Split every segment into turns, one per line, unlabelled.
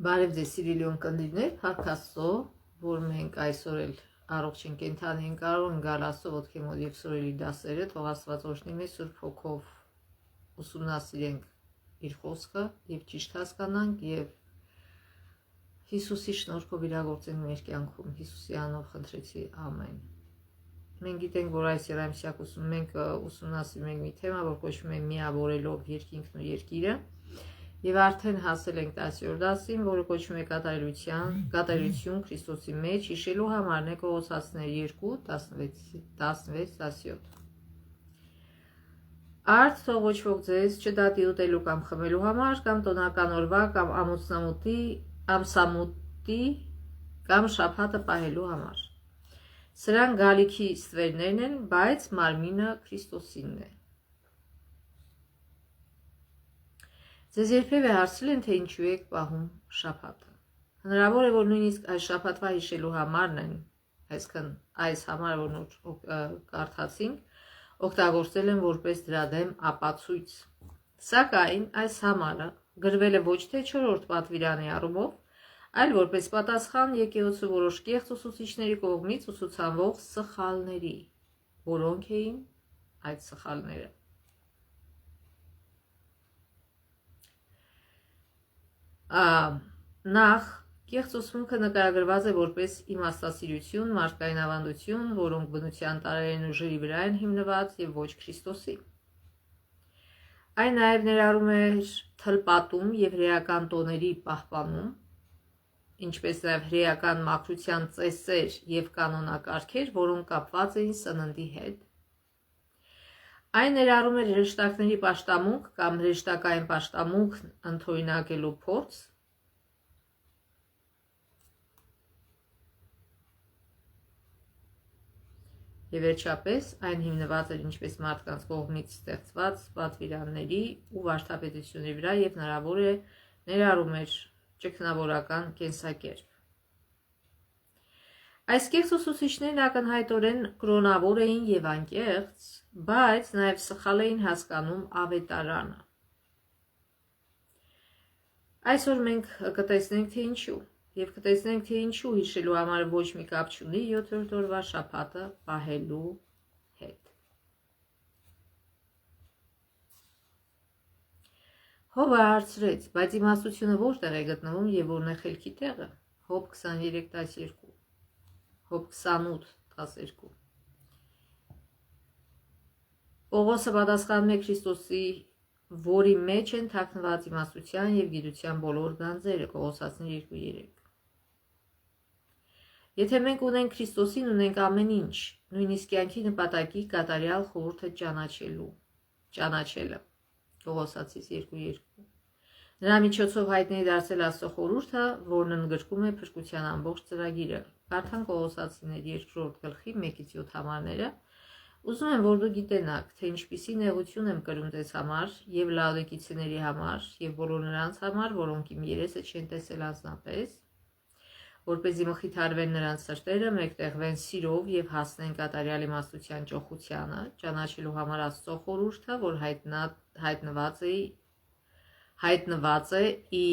Բարև ձեզ սիրելի ունկնդիրներ, Փառք Աստծո, որ մենք այսօր էլ առողջ ենք, կենդանի ենք, կարող ենք գալ Աստծո ոտքի մոտ եւ սուրելի դասերը, թող Աստված օրհնի մեզ Սուրբ Հոգով ուսումնասիրենք իր խոսքը եւ ճիշտ հասկանանք եւ Հիսուսի շնորհքով իրագործենք մեր կյանքում։ Հիսուսի անունով խնդրեցի, ամեն։ Մենք գիտենք, որ այս երամսյակուսում մենք ուսումնասիրում ենք մի թեմա, որ կոչվում է միավորելով երկինքն ու երկիրը։ Եվ արդեն հասել ենք 10-րդ դասին, որը կոչվում է կատարելություն Քրիստոսի մեջ, հիշելու համար է Կողոսացիներ 2:16-17։ Արդ թող ոչ ոք ձեզ չդատի ուտելու կամ խմելու համար, կամ տոնական օրվա, կամ ամսամուտի, կամ շաբաթը պահելու համար։ Սրանք գալիքի ստվերներն են, բայց մարմինը Քրիստոսինն է։ Ձեզ երբևէ հարցրել են, թե ինչու եք պահում շաբաթը։ Հնարավոր է, որ նույնիսկ այս շաբաթվա հիշելու համարն են, այսինքն այս համարը, որ կարդացինք, օգտագործել են որպես դրա դեմ ապացույց։ Սակայն այս համարը գրվել է ոչ թե 4-րդ պատվիրանի առումով, այլ որպես պատասխան եկեղեցու որոշ կեղծ ուսուցիչների կողմից ուսուցանվող սխալների, որոնք էին այդ սխալները։ Նախ կեղծ ուսմունքը նկարագրված է որպես իմաստասիրություն, մարդկային ավանդություն, որոնք բնության տարերեն ուժերի վրա են հիմնված եւ ոչ Քրիստոսի։ Այն նաեւ ներառում է թլպատում եւ հրեական տոների պահպանում, ինչպես նաեւ հրեական մաքրության ծեսեր եւ կանոնակարգեր, որոնք կապված էին սննդի հետ։ Այն ներառում է հրեշտակների պաշտամունք կամ հրեշտակային պաշտամունքն ընդօրինակելու փորձ, եւ վերջապես այն հիմնված էր ինչպես մարդկանց կողմից ստեղծված պատվիրանների ու վարդապետությունների վրա եւ հնարավոր է ներառում էր ճգնավորական կենսակերպ։ Այս կեղծ ուսուցիչներն ակնհայտորեն կրոնավոր էին եւ անկեղծ, բայց նաեւ սխալ էին հասկանում ավետարանը։ Այսօր մենք կտեսնենք, թե ինչու, եւ կտեսնենք, թե ինչու հիշելու համար ոչ մի կապ չունի 7-րդ օրվա շաբաթը պահելու հետ։ Հոբը հարցրեց, բայց իմաստությունը որտեղ է գտնվում եւ որն է խելքի տեղը։ Հոբ 23:12, Հոբ 28:12։ Պողոսը պատասխանում է Քրիստոսի, որի մեջ են թաքնված իմաստության եւ գիտության բոլոր գանձերը, Կողոսացիներ 2:3։ Եթե մենք ունենք Քրիստոսին, ունենք ամեն ինչ, նույնիսկ կյանքի նպատակի կատարյալ խորհուրդը ճանաչելը, Կողոսացիս 2:2։ Նրա միջոցով հայտնի է դարձել Աստծո խորհուրդը, որն ընդգրկում է փրկության ամբողջ ծրագիրը։ Կարդանք Կողոսացիներ 2:1-7 համարները։ Ուզում եմ, որ դուք գիտենաք, թե ինչպիսի նեղություն եմ կրում ձեզ համար եւ լաոդիկիցիների համար եւ բոլոր նրանց համար, որոնք իմ երեսը չեն տեսել անձնապես, որպեսզի մխիթարվեն նրանց սրտերը, մեկտեղվեն սիրով եւ հասնեն կատարյալ իմաստության ճոխությանը, ճանաչելու համար Աստծո խորհուրդը, որ հայտնված է ի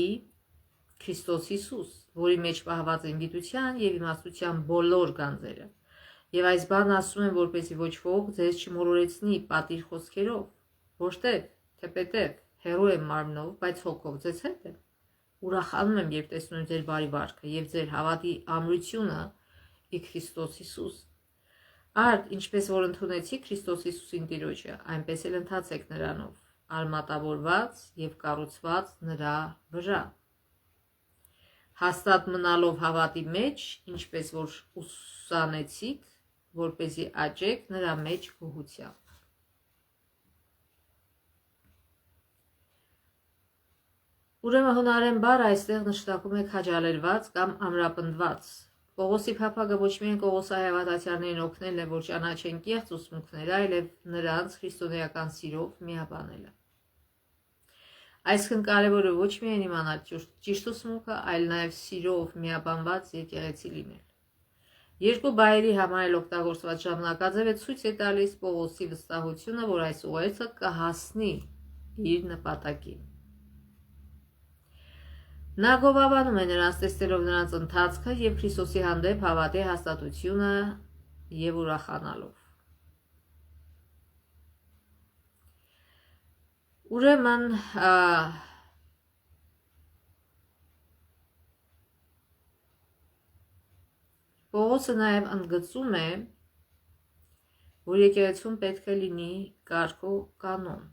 Քրիստոս Հիսուս, որի մեջ պահված են գիտության եւ իմաստության բոլոր գանձերը։ Եվ այս բանն ասում եմ, որպեսզի ոչ ոք ձեզ չմոլորեցնի պատիժ խոսքերով, որտեղ թեպետև հերո եմ մարմնով, բայց հոգով ձեզ հետ եմ։ Ուրախանում եմ, երբ տեսնում եմ ձեր բարի վարքը եւ ձեր հավատի ամրությունը ի Քրիստոս Հիսուս։ Արդ, ինչպես որ ընդունեցիք Քրիստոս Հիսուսին Տիրոջը, այնպես էլ ընթացեք նրանով, արմատավորված եւ կառուցված նրա վրա։ Հաստատ մնալով հավատի մեջ, ինչպես որ ուսանեցիք, որպեսզի աճեք նրա մեջ գոհությամբ։ Ուրեմն հունարեն բառը այստեղ նշանակում է քաջալերված կամ ամրապնդված։ Պողոսի փափագը ոչ միայն Կողոսայի հավատացյալներին օգնելն է, որ ճանաչեն կեղծ ուսմունքները, այլև նրանց քրիստոնեական սիրով միաբանելը։ Այսինքն կարևորը ոչ միայն իմանալ ճիշտ ուսմունքը, այլ նաև սիրով միաբանված եկեղեցի լինել։ Երկու բայերի համար էլ օգտագործված ժամանակաձևը ցույց է տալիս Պողոսի վստահությունը, որ այս ուղերձը կհասնի իր նպատակին։ Նա գովաբանում է նրանց, տեսնելով նրանց ընթացքը և Քրիստոսի հանդեպ հավատի հաստատությունը և ուրախանալով։ Ուրեմն Պողոսը նաև ընդգծում է, որ եկեղեցում պետք է լինի կարգ ու կանոն։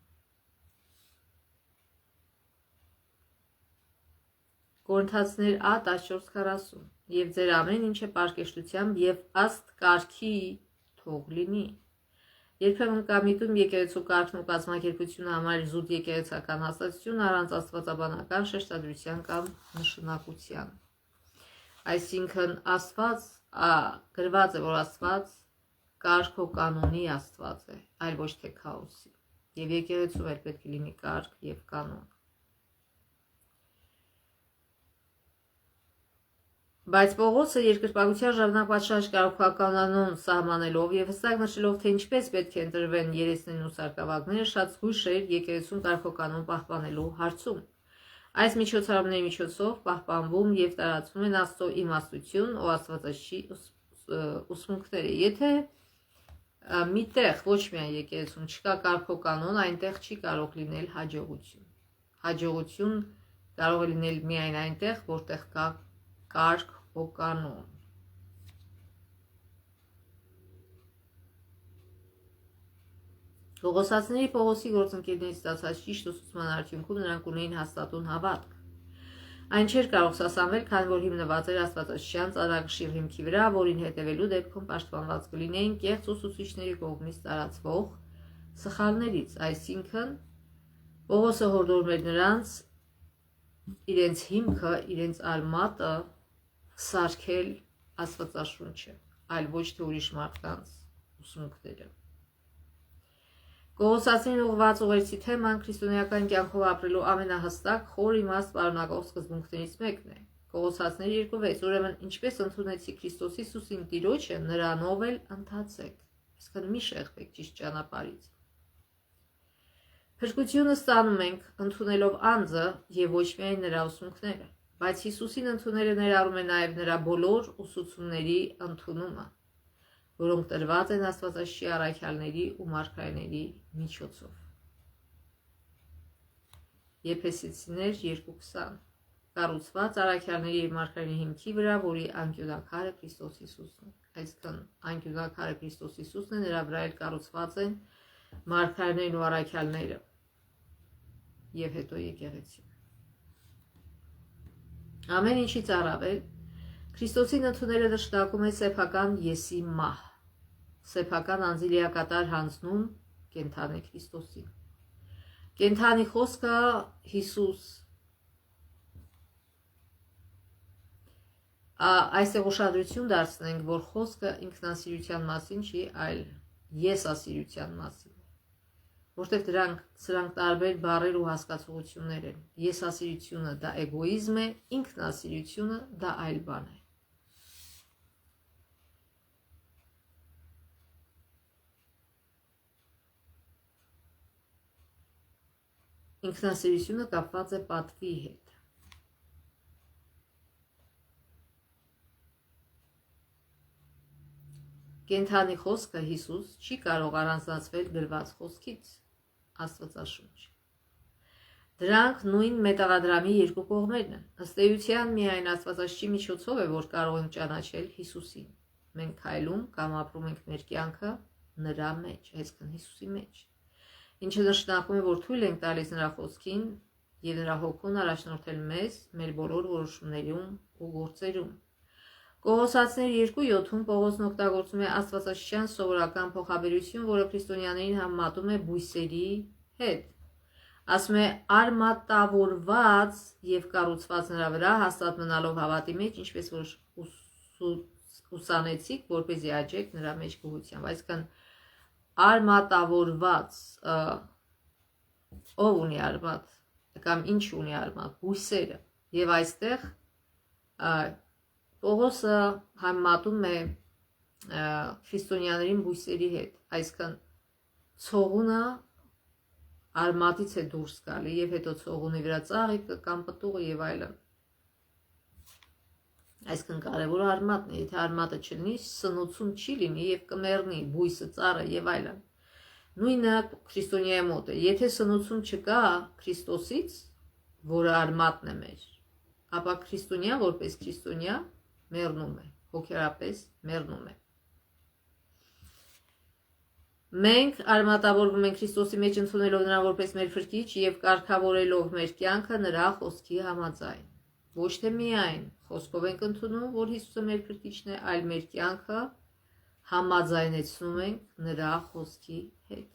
Կորինթացիներ Ա 14:40 և ձեր ամեն ինչը պարկեշտությամբ և ըստ կարգի թող լինի։ Երբեմն կա միտում եկեղեցու կարգն ու կազմակերպությունը համարել զուտ եկեղեցական հաստատություն առանց աստվածաբանական շեշտադրության կամ նշանակության։ Այսինքն Աստված գրված է, որ Աստված կարգ ու կանոնի Աստված է, այլ ոչ թե քաոսի։ Եվ եկեղեցում էլ պետք է լինի կարգ և կանոն։ Բայց Պողոսը երկրպագության ժամանակ պատշաճ կարգականանուն սահմանելով եւ հստակ նշելով, թե ինչպես պետք է ընտրվեն երեսներն ու սարկավագները, շատ զգույշ էր եկեղեցում կարգականon պահպանելու հարցում։ Այս միջոցառումների միջոցով պահպանվում եւ տարածվում են Աստծո իմաստություն ու Աստվածաշի ուսմունքները։ Եթե միտեղ ոչ միայն եկեղեցում չկա կարգականon, այնտեղ չի կարող լինել հաջողություն։ Հաջողություն կարող է լինել միայն այնտեղ, որտեղ կա կարգ ու կանոն։ Կողոսացիների Պողոսի գործընկերներից ստացած ճիշտ ուսուցման արդյունքում նրանք ունեին հաստատուն հավատք։ Այն չէր կարող սասանվել, քանի որ հիմնված էր աստվածաշրջան ծառագշիռ հիմքի վրա, որին հետևելու դեպքում պաշտպանված կլինեին կեղծ ուսուցիչների կողմից տարածվող սխալներից, այսինքն Պողոսը հորդորում էր նրանց իրենց հիմքը, իրենց արմատը սարքել Աստվածաշունչը, այլ ոչ թե ուրիշ մարդկանց ուսմունքները։ Կողոսացին ուղղված ուղերձի թեման քրիստոնեական կյանքով ապրելու ամենահստակ խոր իմաստ պարունակող սկզբունքներից մեկն է։ Կողոսացիներ 2:6 Ուրեմն ինչպես ընդունեցի Քրիստոս Հիսուսին Տիրոջը, նրանով էլ ընթացեք, այսինքն մի շեղվեք ճիշտ ճանապարհից։ Փրկությունը ստանում ենք ընդունելով անձը եւ ոչ միայն նրա ուսմունքները, բայց Հիսուսին ընդունելը ներառում է նաեւ նրա բոլոր ուսուցումների ընդունումը, որոնք տրված են Աստվածաշի առաքյալների ու մարգարեների միջոցով։ Եփեսացիներ 2:20 Կառուցված առաքյալների եւ մարգարեների հիմքի վրա, որի անկյունաքարը Քրիստոս Հիսուսն է։ Այսինքն անկյունաքարը Քրիստոս Հիսուսն է, նրա վրա էլ կառուցված են մարգարեներն ու առաքյալները եւ հետո եկեղեցին։ Ամեն ինչից առավել Քրիստոսին ընդունելը նշանակում է սեփական եսի մահ, սեփական անձի լիակատար հանձնում կենդանի Քրիստոսին։ Կենդանի խոսքը Հիսուս այստեղ ուշադրություն դարձնենք, որ խոսքը ինքնասիրության մասին չի, այլ եսասիրության մասին, որտեղ սրանք տարբեր բառեր ու հասկացություններ են։ Եսասիրությունը դա էգոիզմ է, ինքնասիրությունը դա այլ բան է։ Ինքնասիրությունը կապված է պատվի հետ։ Կենդանի խոսքը Հիսուս չի կարող առանձնացվել գրված խոսքից Աստվածաշունչ։ Դրանք նույն մետաղադրամի երկու կողմերն են։ Ըստ էության միայն Աստվածաշունչի միջոցով է, որ կարող ենք ճանաչել Հիսուսին։ Մենք քայլում կամ ապրում ենք մեր կյանքը նրա մեջ, այսինքն Հիսուսի մեջ, ինչը նշանակում է, որ թույլ ենք տալիս նրա խոսքին եւ նրա հոգուն առաջնորդել մեզ մեր բոլոր որոշումներում ու գործերում։ Կողոսացիներ 2:7 Պողոսն օգտագործում է աստվածաշրջան սովորական փոխաբերություն, որը քրիստոնյաներին համատում է բույսերի հետ։ Ասում է արմատավորված եւ կառուցված նրա վրա հաստատ մնալով հավատի մեջ, ինչպես որ ուսանեցիք, որպեսզի աճեք նրա մեջ գոհությամբ։ Այսինքն արմատավորված ով ունի արմատ կամ ինչ ունի արմատ, բույսերը։ Եվ այստեղ Պողոսը համատում է քրիստոնյաներին բույսերի հետ, այսինքն ցողունը արմատից է դուրս գալի եւ հետո ցողունի վրա ծաղիկը կամ պտուղը եւ այլն։ Այսինքն կարևորը արմատն է, եթե արմատը չլինի, սնուցում չի լինի եւ կմեռնի բույսը, ծառը եւ այլն։ Նույնը քրիստոնյայի մոտ է, եթե սնուցում չկա Քրիստոսից, որը արմատն է մեր, ապա քրիստոնյա որպես քրիստոնյա մեռնում է, հոգեորապես մեռնում է։ Մենք արմատավորվում ենք Քրիստոսի մեջ ընդունելով նրան որպես մեր փրկիչ եւ կարգավորելով մեր կյանքը նրա խոսքի համաձայն։ Ոչ թե միայն խոսքով ենք ընդունում, որ Հիսուսը մեր փրկիչն է, այլ մեր կյանքը համաձայնեցնում ենք նրա խոսքի հետ։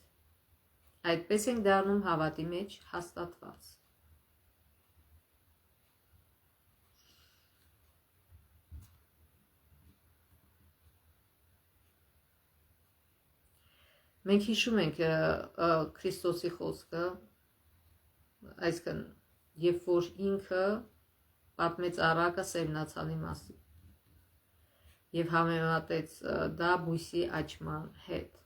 Այդպես ենք դառնում հավատի մեջ հաստատված։ Մենք հիշում ենք Քրիստոսի խոսքը, այսինքն երբ որ ինքը պատմեց առակը սերմնացանի մասին եւ համեմատեց դա բույսի աճման հետ։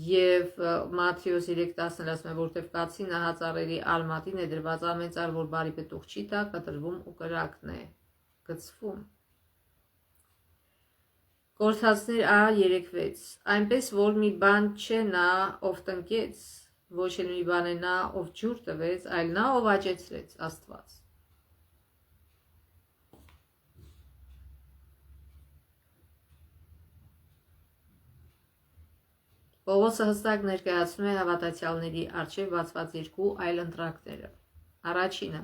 Եվ Մատթեոս 3:10-ն ասում է, որտեվ կացի նահածառերի արմատին է դրված ամեն ծառ, որ բարի պտուղ չի տա, կտրվում ու կրակն է գցվում։ Գործածներ Ա 3:6 այնպես որ մի բան չէ նա ով տնկեց, ոչ էլ մի բան է նա ով ջուր տվեց, այլ նա ով աճեցրեց Աստված։ Պողոսը հստակ ներկայացնում է հավատացյալների առջև բացված երկու այլ ընտրակները։ Առաջինը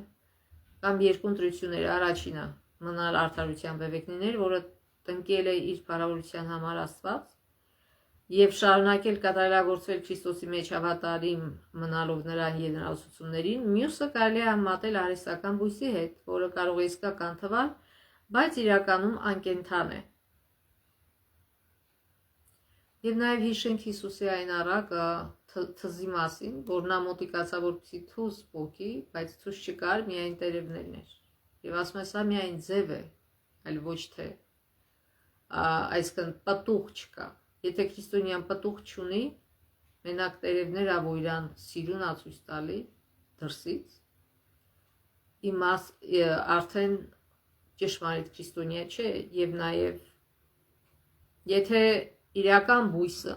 կամ երկու ընտրությունները, առաջինը մնալ արդարության բևեկնիներ, որը տնկել է իր փառավորության համար Աստված եւ շարունակել կատարելագործվել Քրիստոսի մեջ հավատարիմ մնալով նրան եւ նրա ուսուցումներին, մյուսը կարելի է համատել արհեստական բույսի հետ, որը կարող է իսկական թվալ, բայց իրականում անկենդան է։ Եվ նաեւ հիշենք Հիսուսի այն առակը թզի մասին, որ նա մոտիկացավ որպեսզի թուզ պոկի, բայց թուզ չկար, միայն տերևներն էր։ Եվ ասում է սա միայն ձև է, այլ ոչ թե այսինքն պտուղ չկա։ Եթե քրիստոնյան պտուղ չունի, մենակ տերևները, որ իրան սիրուն ացույց տալի դրսից, արդեն ճշմարիտ քրիստոնյա չէ, եւ նաեւ եթե իրական բույսը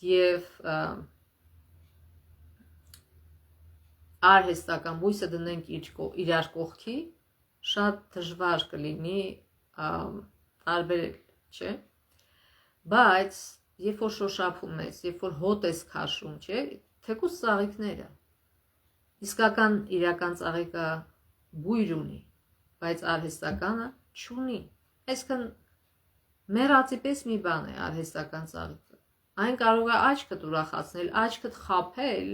եւ արհեստական բույսը դնենք իրար կողքի, շատ դժվար կլինի տարբերել, չէ՞։ Բայց երբ որ շոշափում ես, երբ որ հոտ ես քաշում, չէ՞, թեկուզ ծաղիկները, իսկական իրական ծաղիկը բույր ունի, բայց արհեստականը չունի։ Այսինքն մեռածի պես մի բան է արհեստական ծաղիկը։ Այն կարող է աչքդ ուրախացնել, աչքդ խաբել,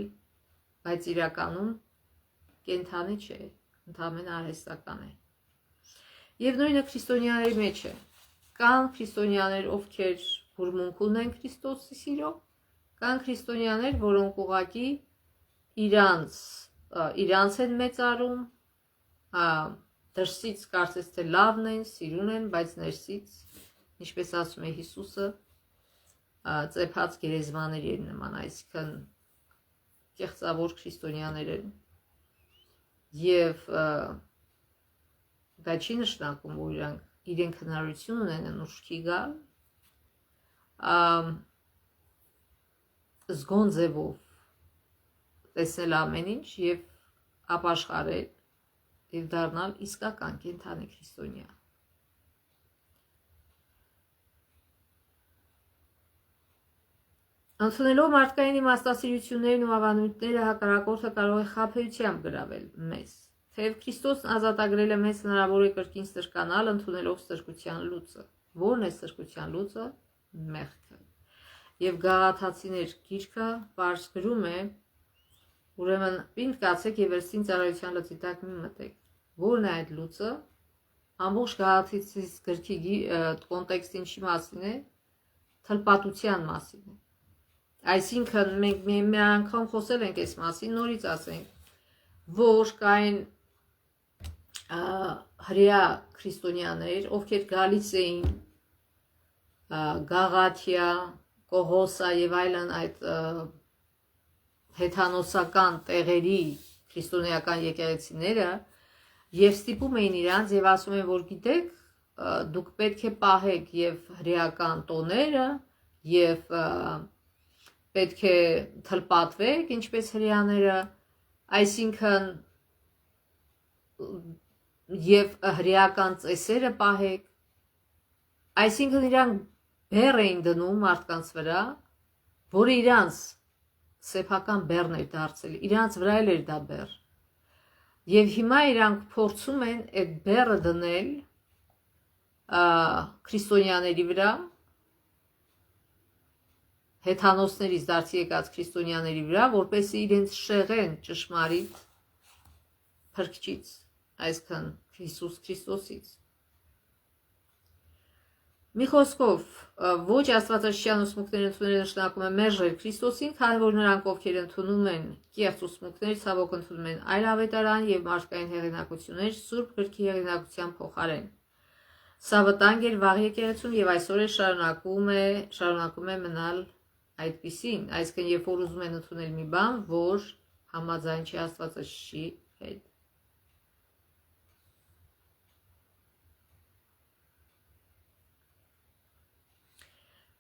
բայց իրականում կենդանի չէ, ընդհանրապես արհեստական է։ Եվ նույնը քրիստոնյաների մեջ է։ Կան քրիստոնյաներ, ովքեր հուրմունք ունեն Քրիստոսի սիրո, կան քրիստոնյաներ, որոնք ուղղակի իրանց են մեծարում, դրսից կարծես թե լավն են, սիրուն են, բայց ներսից, ինչպես ասում է Հիսուսը, ծեփած գերեզմաների են նման, այսինքն կեղծավոր քրիստոնյաներ են։ Եվ դա չի նշանակում, որ իրենք հնարավորություն ունեն ուշքի գալ, զգոն ձևով տեսնել ամեն ինչ եւ ապաշխարել եւ դառնալ իսկական կենդանի քրիստոնյա։ Ընդունելով մարդկային իմաստասիրություններն ու ավանդույթները հակառակորդը կարող է խաբեությամբ գրավել մեզ։ Թեև Քրիստոսն ազատագրել է մեզ, հնարավոր է կրկին սրկանալ, ընդունելով սրկության լուծը։ Ո՞րն է սրկության լուծը? Մեղքը։ Եվ Գաղաթացիներ գիրքը պարզ գրում է, ուրեմն պինդ կացեք եւ վերստին ծառայության լծի տակ մի մտեք։ Ո՞րն է այդ լուծը? Ամբողջ Գաղաթացիս գրքի կոնտեքստը ինչի մասին է? Թլպատության մասին է։ Այսինքն մենք մի անգամ խոսել ենք այս մասին, նորից ասենք, որ կային հրեա քրիստոնյաներ, ովքեր գալիս էին Գաղաթիա, Կողոսա եւ այլն այդ հեթանոսական տեղերի քրիստոնեական եկեղեցիները Եվ ստիպում էին իրանց եւ ասում են, որ գիտեք, դուք պետք է պահեք եւ հրեական տոները եւ պետք է թլպատվեք, ինչպես հրեաները, այսինքն եւ հրեական ծեսերը պահեք, այսինքն իրանք բեռ էին դնում մարդկանց վրա, որը իրանց սեփական բեռն էր դարձել, իրանց վրա էր դա բեռ։ Եվ հիմա իրանք փորձում են այդ բեռը դնել քրիստոնյաների վրա, հեթանոսներից դարձի եկած քրիստոնյաների վրա, որպեսզի իրենց շեղեն ճշմարիտ փրկչից, այսքան Հիսուս Քրիստոսից։ Մի խոսքով, ոչ աստվածաշրջան ուսմունքներ ընդունելը նշանակում է մերժել Քրիստոսին, քանի որ նրանք, ովքեր ընդունում են կեղծ ուսմունքներ, ցավոք ընդունում են այլ ավետարան եւ մարդկային հեղինակություններ Սուրբ Գրքի հեղինակության փոխարեն։ Սա վտանգ էր վաղ եկեղեցում եւ այսօր է շարունակում է մնալ այդպիսին, այսինքն երբ որ ուզում են ընդունել մի բան, որ համաձայն չի աստվածաշրջի հետ։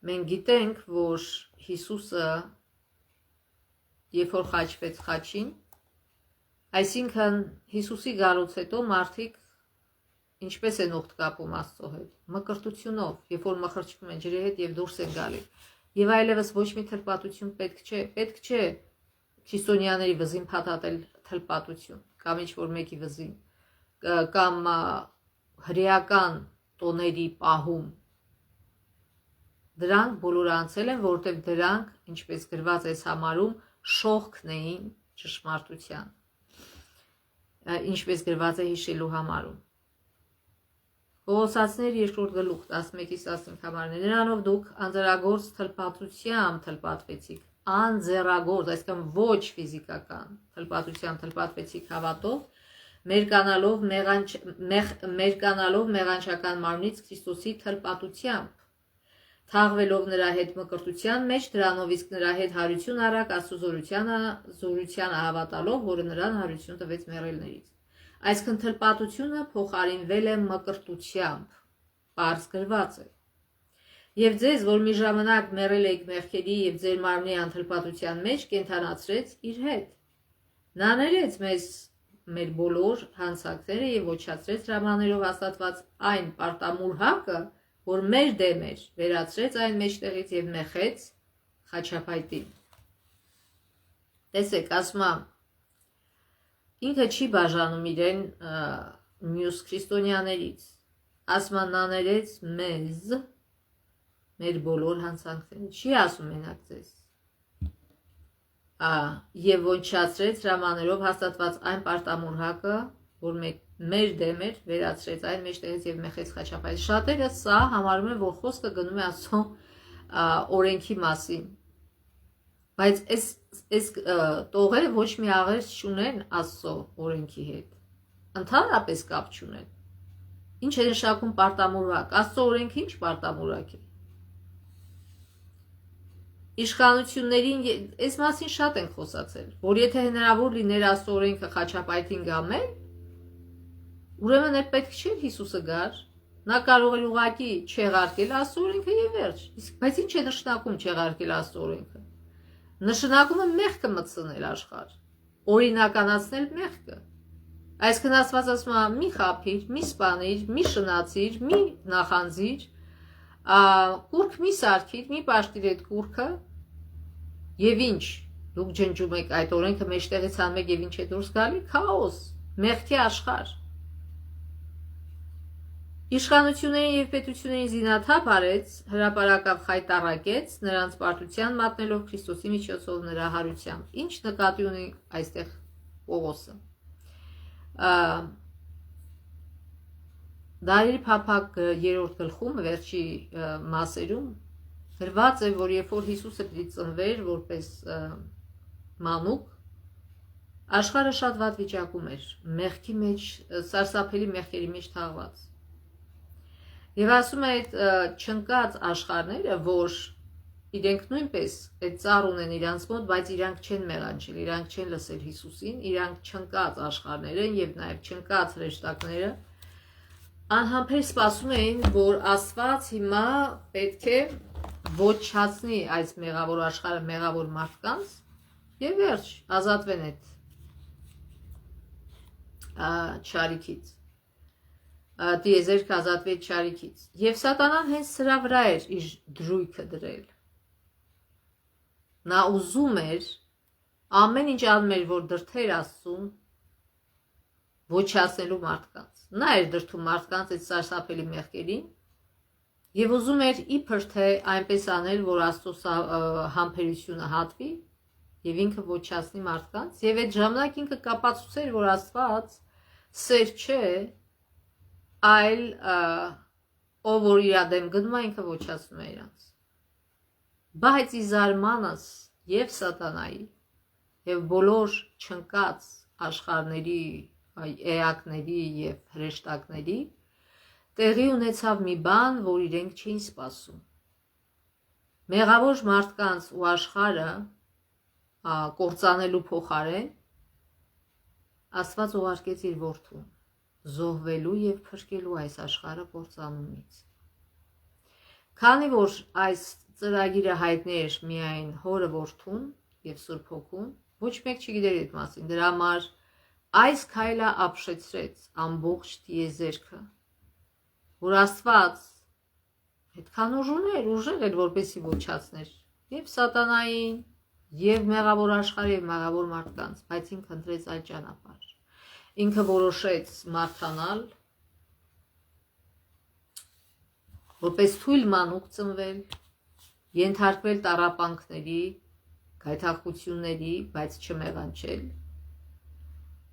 Մենք գիտենք, որ Հիսուսը երբ որ խաչվեց խաչին, այսինքն Հիսուսի գալուց հետո մարդիկ ինչպես են ուխտ կապում Աստծո հետ, մկրտությունով, երբ որ մխրճվում են ջրի հետ եւ դուրս են գալի։ Եվ այլևս ոչ մի թլպատություն պետք չէ քրիստոնյաների վզին փաթաթել թլպատություն, կամ ինչ որ մեկի վզին, կամ հրեական տոների պահում։ Դրանք բոլորը անցել են, որովհետև դրանք, ինչպես գրված է համարում, շողքն էին ճշմարտության, ինչպես գրված է հիշելու համարում։ Կողոսացիներ 2-րդ գլուխ 11-15 համարներ, նրանով դուք անձեռագործ թլպատությամբ թլպատվեցիք, անձեռագործ, այսինքն ոչ ֆիզիկական թլպատությամբ թլպատվեցիք հավատով, մերկանալով մեղանչական մարմնից Քրիստոսի թլպատությամբ, թաղվելով նրա հետ մկրտության մեջ, դրանով իսկ նրա հետ հարություն առաք Աստծո զորությանը հավատալով, որը նրան հարություն տվեց մեռելներից։ Այսինքն թլպատությունը փոխարինվել է մկրտությամբ, պարզ գրված է։ Եվ ձեզ, որ մի ժամանակ մեռել եք մեղքերի եւ ձեր մարմնի անթլպատության մեջ, կենթանացրեց իր հետ։ Նա ներեց մեզ մեր բոլոր հանցանքները եւ ոչացրեց հրամաններով հաստատված այն պարտամուր հակը, որ մեր դեմ էր, վերացրեց այն մեջտեղից եւ մեխեց խաչապայտին։ Տեսեք, ասում եմ, ինքը չի բաժանում իրեն մյուս քրիստոնյաներից, ասում նա ներեց մեզ մեր բոլոր հանցանքները, չի ասում մենակ ձեզ։ Եվ ոչացրեց հրամաններով հաստատված այն պարտամուր հակը, որ մեր դեմ էր, վերացրեց այն մեջտեղից եւ մեխեց խաչապայտին։ Շատերը սա համարում են, որ խոսքը գնում է Աստծո օրենքի մասին։ Բայց այս տողերը ոչ մի աղերս չունեն Աստծո օրենքի հետ։ Ընդհանրապես կապ չունեն։ Ինչ է նշանակում պարտամուր հակ։ Աստծո օրենքը ինչ պարտամուրակ է։ Իշխանություններին այս մասին շատ են խոսացել, որ եթե հնարավոր լիներ Աստծո օրենքը խաչապայտին գամել, ուրեմն էլ պետք չէ Հիսուսը գար, նա կարող էր ուղղակի չեղարկել Աստծո օրենքը եւ վերջ։ Իսկ բայց ինչ է նշանակում չեղարկել Աստծո օրենքը։ Նշանակում է մեղքը մտցնել աշխարհ, օրինականացնել մեղքը։ Այսինքն Աստված ասում է՝ մի խափիր, մի սպանիր, մի շնացիր, մի նախանձիր, կուրք մի սարքիր, մի պաշտիր այդ կուրքը, եւ ինչ, դուք ջնջում եք այդ օրենքը մեջտեղից անում եք եւ ինչ է դուրս գալի, քաոս, մեղքի աշխարհ։ Իշխանություններին եւ պետություններին զինաթափ արեց, հրապարակավ խայտառակեց, նրանց պարտության մատնելով Քրիստոսի միջոցով նրա հարությամբ։ Ինչ նկատի ունի այստեղ Պողոսը։ Դարերի փափակ 3-րդ գլխում վերջի մասերում գրված է, որ երբ որ Հիսուսը պիտի ծնվեր որպես մանուկ, աշխարհը շատ վատ վիճակում էր, մեղքի մեջ, սարսափելի մեղքերի մեջ թաղված։ Եվ ասում է այդ չնկած աշխարհները, որ իրենք նույնպես այդ ծառ ունեն իրանց մոտ, բայց իրանք չեն մեղանչել, իրանք չեն լսել Հիսուսին, իրանք չընկած աշխարհները եւ նաեւ չընկած հրեշտակները անհամբեր սպասում էին, որ Աստված հիմա պետք է ոչնչացնի այս մեղավոր աշխարհը, մեղավոր մարդկանց եւ վերջ ազատվեն այդ չարիքից դիեզերք ազատվի չարիքից եւ սատանան հենց սրա վրա էր իր դրույքը դրել նա ուզում էր ամեն ինչ անում էր որ դրթեր Աստծուն ոչնչացնելու մարդկանց նա էր դրթում մարդկանց այդ սարսափելի մեղքերին եւ ուզում էր իբր թե այնպես անել որ Աստծո համբերությունը հատվի եւ ինքը ոչնչացնի մարդկանց եւ այդ ժամանակ ինքը կապացուցեր որ Աստված սեր չէ այլ ով որ իր դեմ գնում է ինքը ոչնչացնում է իրանց բայց ի զարմանս եւ սատանայի եւ բոլոր չընկած աշխարհների էակների եւ հրեշտակների տեղի ունեցավ մի բան որ իրենք չէին սպասում մեղավոր մարդկանց ու աշխարհը կործանելու փոխարեն Աստված ուղարկեց իր որդուն զոհվելու եւ փրկելու այս աշխարհը կործանումից քանի որ այս ծրագիրը հայտնի էր միայն հորը որդուն եւ Սուրբ Հոգուն ոչ մեկ չգիտեր այդ մասին դրա համար այս քայլը ապշեցրեց ամբողջ տիեզերքը որ Աստված այդքան ուժեղ էր որպեսի ոչնչացներ եւ սատանային եւ մեղավոր աշխարհը եւ մեղավոր մարդկանց բայց ինքը ընտրեց այլ ճանապարհ ինքը որոշեց մարտանալ որպես թույլ մանուկ ծնվել ենթարկվել տառապանքների գայթակղությունների բայց չմեղանչել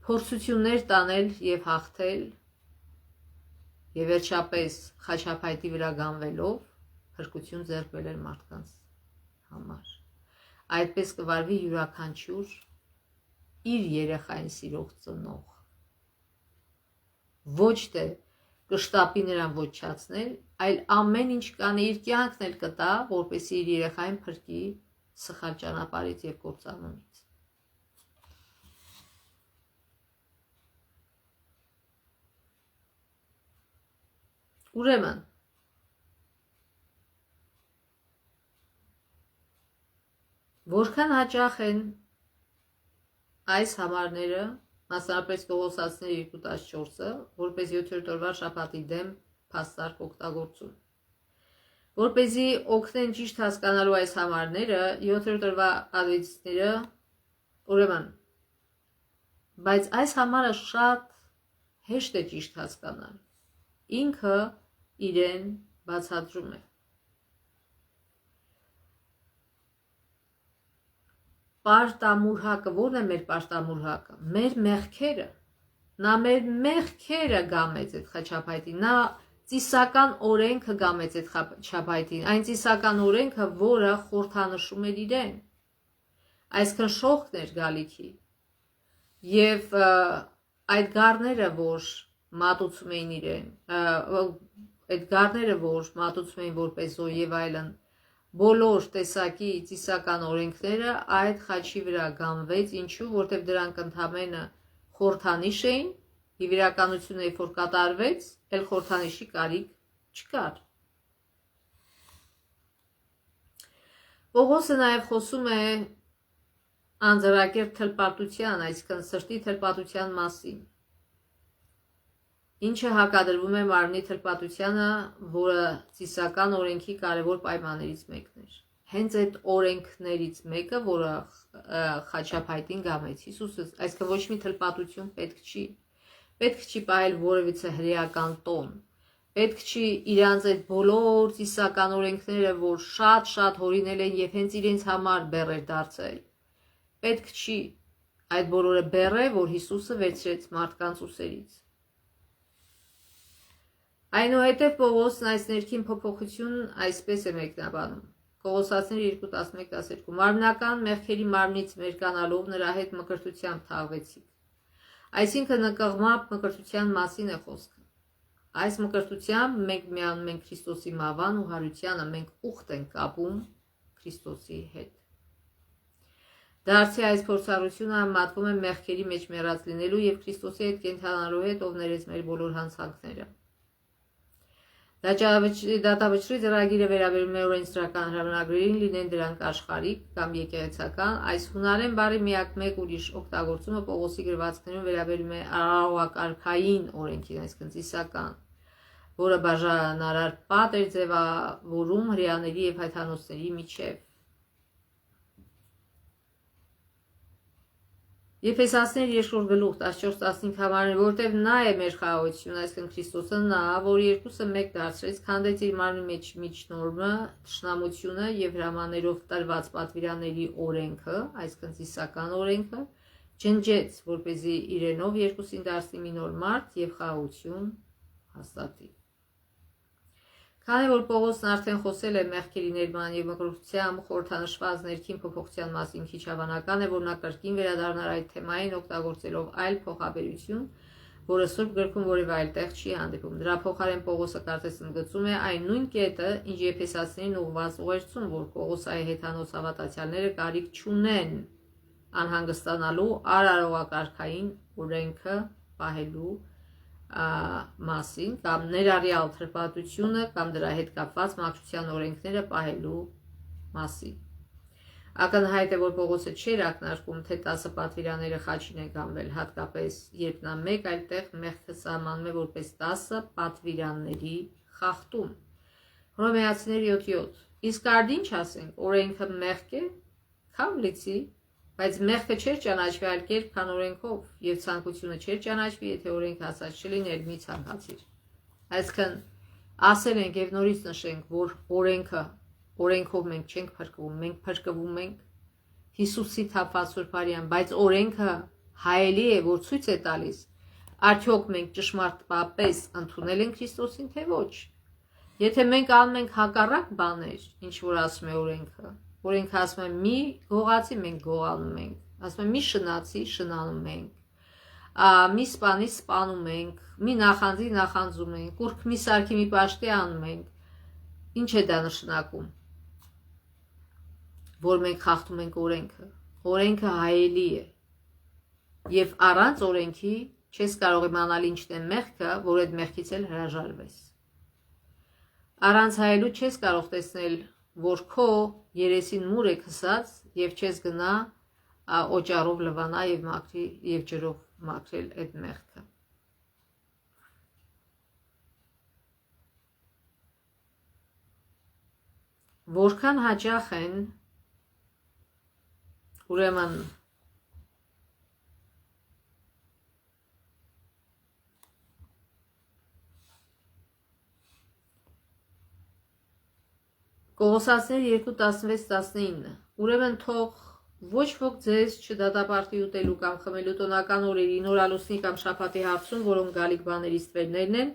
փորձություններ տանել եւ հաղթել եւ վերջապես խաչապայտի վրա գանվելով փրկություն ձեռք բերել մարդկանց համար այդպես կվարվի յուրաքանչյուր իր երեխային սիրող ծնող ոչ թե կշտապի նրան ոչնչացնել, այլ ամեն ինչ կանի իր կյանքն էլ կտա, որպեսզի իր երեխային փրկի սխալ ճանապարհից եւ կործանումից։ Ուրեմն որքան հաճախ են այս համարները, մասնավորապես Կողոսացիների 2:14-ը, որպես 7-րդ օրվա շաբաթի դեմ փաստարկ օգտագործում։ Որպեսզի օգնեն ճիշտ հասկանալու այս համարները, 7-րդ օրվա ադվենտիստները, ուրեմն, բայց այս համարը շատ հեշտ է ճիշտ հասկանալ։ Ինքը իրեն բացատրում է։ Պարտամուրհակը, ո՞րն է մեր պարտամուրհակը։ Մեր մեղքերը։ Նա մեր մեղքերը գամեց այդ խաչապայտին։ Նա ծիսական օրենքը գամեց այդ խաչապայտին։ Այն ծիսական օրենքը, որը խորհրդանշում էր իրեն։ Այսինքն շողքն էր գալիքի։ Եվ այդ գառները, որ մատուցում էին իրեն, այդ գառները, որ մատուցում էին որպես զոհ եւ այլն, բոլոր տեսակի ծիսական օրենքները այդ խաչի վրա գանվեց, ինչու, որտեղ դրանք ընդհանրապես խորհրդանիշ էին, եւ իրականությունը երբ որ կատարվեց, այլ խորհրդանիշի կարիք չկար։ Պողոսը նաեւ խոսում է անձրակերտ թլպատության, այսինքն սրտի թլպատության մասին, ինչը հակադրվում է մարմնի թլպատությանը, որը ծիսական օրենքի կարևոր պայմաններից մեկն էր։ Հենց այդ օրենքներից մեկը, որը խաչապայտին գամեց Հիսուսը, այսինքն ոչ մի թլպատություն պետք չի պահել որևիցե հրեական տոն, պետք չի իրանց այդ բոլոր ծիսական օրենքները, որ շատ հորինել են եւ հենց իրենց համար բեռ էր դարձել, պետք չի այդ բոլորը բեռը, որ Հիսուսը վերցրեց մարդկանց ուսերից։ Այնուհետև Պողոսն այս ներքին փոփոխությունն այսպես է մեկնաբանում։ Կողոսացիների 2:11-12 Մարմնական մեղքերի մարմնից մերկանալով նրա հետ մկրտությամբ թաղվեցիք։ Այսինքն նկղմամբ մկրտության մասին է խոսքը։ Այս մկրտությամբ մենք միանում ենք Քրիստոսի մահվան ու հարությանը, մենք ուխտ ենք կապում Քրիստոսի հետ։ Դարձի այս փորձառությունը համատվում է մեղքերի մեջ մեռած լինելու եւ Քրիստոսի հետ կենթանալու հետ, ով ներեց մեր բոլոր հանցանքները։ Դատավճռի ծրագիրը վերաբերում է օրենսդրական հրամանագրերին, լինեն դրանք աշխարհիկ կամ եկեղեցական։ Այս հունարեն բառի միակ մեկ ուրիշ օգտագործումը Պողոսի գրվածքներում վերաբերում է արարողակարգային օրենքին, այսինքն ծիսական, որը բաժանարար պատ էր ձևավորում հրեաների եւ հայթանոսների միջև։ Եփեսացիներ 2 գլուխ 14-15 համարներ, որտեղ նա է մեր խաղաղությունը, այսինքն Քրիստոսը նա, որ երկուսը մեկ դարձրեց, քանդեց իր մարմնի մեջ միջնորմը, թշնամությունը եւ հրամաններով տրված պատվիրանների օրենքը, այսինքն ծիսական օրենքը, ջնջեց, որպեսզի իրենով երկուսին դարձնի մի նոր մարդ եւ խաղաղություն հաստատի։ Քանի որ Պողոսն արդեն խոսել է մեղքերի ներման եւ մկրտության խորհրդանշված ներքին փոփոխության մասին, քիչ հավանական է, որ նա կրկին վերադառնար այդ թեմային, օգտագործելով այլ փոխաբերություն, որը Սուրբ գրքում որևէ այլ տեղ չի հանդիպում։ Դրա փոխարեն Պողոսը կարծես ընդգծում է այն նույն կետը, ինչ Եփեսացիներին ուղղված ուղերձում, որ Պողոսայի հեթանոց հավատացյալները կարիք չունեն անհանգստանալու արարողակարգային օրենքը պահելու մասին կամ ներառյալ թրպատությունը կամ դրա հետ կապված մաքրության օրենքները պահելու մասին։ Ակնհայտ է, որ Պողոսը չէր ակնարկում, թե 10 պատվիրանները խաչին են գանվել, հատկապես երբ նա մեկ այլ տեղ մեղքը սահմանում է որպես 10 պատվիրանների խախտում։ Հռոմեացիներ 7:7 Իսկ արդ ինչ ասենք, օրենքը մեղք է, քամ լիցի, բայց մեղքը չէր ճանաչվի այլ կերպ, քան օրենքով, եւ ցանկությունը չէր ճանաչվի, եթե օրենքը ասած չլիներ, մի ցանկացիր։ Այսինքն ասել ենք եւ նորից նշենք, որ օրենքով մենք չենք փրկվում, մենք փրկվում ենք Հիսուսի թափված Սուրբարյան, բայց օրենքը հայելի է, որ ցույց է տալիս, արդյոք մենք ճշմարտապես ընդունել ենք Քրիստոսին, թե ոչ։ Եթե մենք անում ենք հակառակ բաներ, ինչ որ ասում է օրենքը ասում է մի գողացի, մենք գողանում ենք, ասում է մի շնացի, շնանում ենք, մի սպանի, սպանում ենք, մի նախանձի, նախանձում ենք, կուռք մի սարքի, մի պաշտի անում ենք։ Ինչ է դա նշանակում, որ մենք խախտում ենք օրենքը։ Օրենքը հայելի է եւ առանց օրենքի չես կարող իմանալ ինչն է մեղքը, որ այդ մեղքից էլ հրաժարվես։ Առանց հայելու չես կարող տեսնել, որ քո երեսին մուր է քսած եւ չես գնա օճառով լվանա եւ մաքրի եւ ջրով մաքրել այդ մեղքը։ Որքան հաճախ են ուրեմն Կողոսացիներ 2:16-19 Ուրեմն թող ոչ ոք ձեզ չդատապարտի ուտելու կամ խմելու տոնական օրերի, նորալուսնի կամ շաբաթի հարցում, որոնք գալիք բաների ստվերներն են,